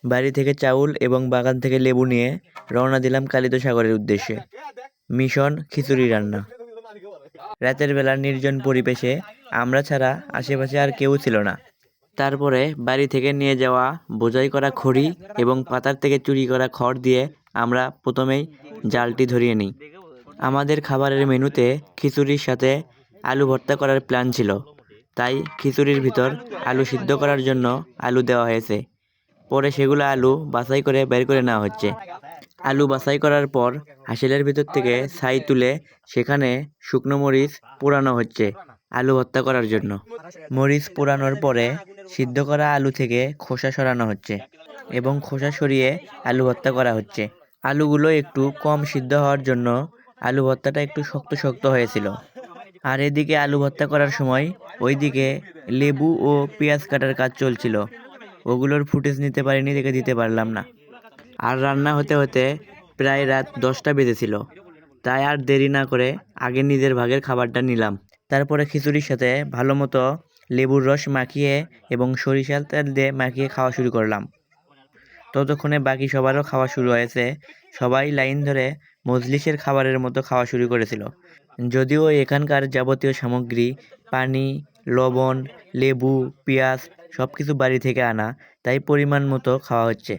বাড়ি থেকে চাউল এবং বাগান থেকে লেবু নিয়ে রওনা দিলাম কালিত সাগরের উদ্দেশ্যে। মিশন খিচুড়ি রান্না। রাতের বেলা নির্জন পরিবেশে আমরা ছাড়া আশেপাশে আর কেউ ছিল না। তারপরে বাড়ি থেকে নিয়ে যাওয়া বোঝাই করা খড়ি এবং পাতার থেকে চুরি করা খড় দিয়ে আমরা প্রথমেই জালটি ধরিয়ে নিই। আমাদের খাবারের মেনুতে খিচুড়ির সাথে আলু ভর্তা করার প্ল্যান ছিল, তাই খিচুড়ির ভিতর আলু সিদ্ধ করার জন্য আলু দেওয়া হয়েছে। পরে সেগুলো আলু বাছাই করে বের করে নেওয়া হচ্ছে। আলু বাছাই করার পর হাঁসেলের ভিতর থেকে ছাই তুলে সেখানে শুকনো মরিচ পোড়ানো হচ্ছে আলু ভর্তা করার জন্য। মরিচ পোড়ানোর পরে সিদ্ধ করা আলু থেকে খোসা সরানো হচ্ছে এবং খোসা সরিয়ে আলু ভর্তা করা হচ্ছে। আলুগুলো একটু কম সিদ্ধ হওয়ার জন্য আলু ভর্তাটা একটু শক্ত শক্ত হয়েছিল। আর এদিকে আলু ভর্তা করার সময় ওইদিকে লেবু ও পেঁয়াজ কাটার কাজ চলছিল। ওগুলোর ফুটেজ নিতে পারিনি, দেখে দিতে পারলাম না। আর রান্না হতে হতে প্রায় রাত 10টা বেজেছিল, তাই আর দেরি না করে আগে নিজের ভাগের খাবারটা নিলাম। তারপরে খিচুড়ির সাথে ভালো মতো লেবুর রস মাখিয়ে এবং সরিষার তেল দিয়ে মাখিয়ে খাওয়া শুরু করলাম। ততক্ষণে বাকি সবারও খাওয়া শুরু হয়েছে। সবাই লাইন ধরে মজলিসের খাবারের মতো খাওয়া শুরু করেছিল। যদিও এখানকার যাবতীয় সামগ্রী, পানি, লবণ, লেবু, পেঁয়াজ সব কিছু বাড়ি থেকে আনা, তাই পরিমাণ মতো খাওয়া হচ্ছে।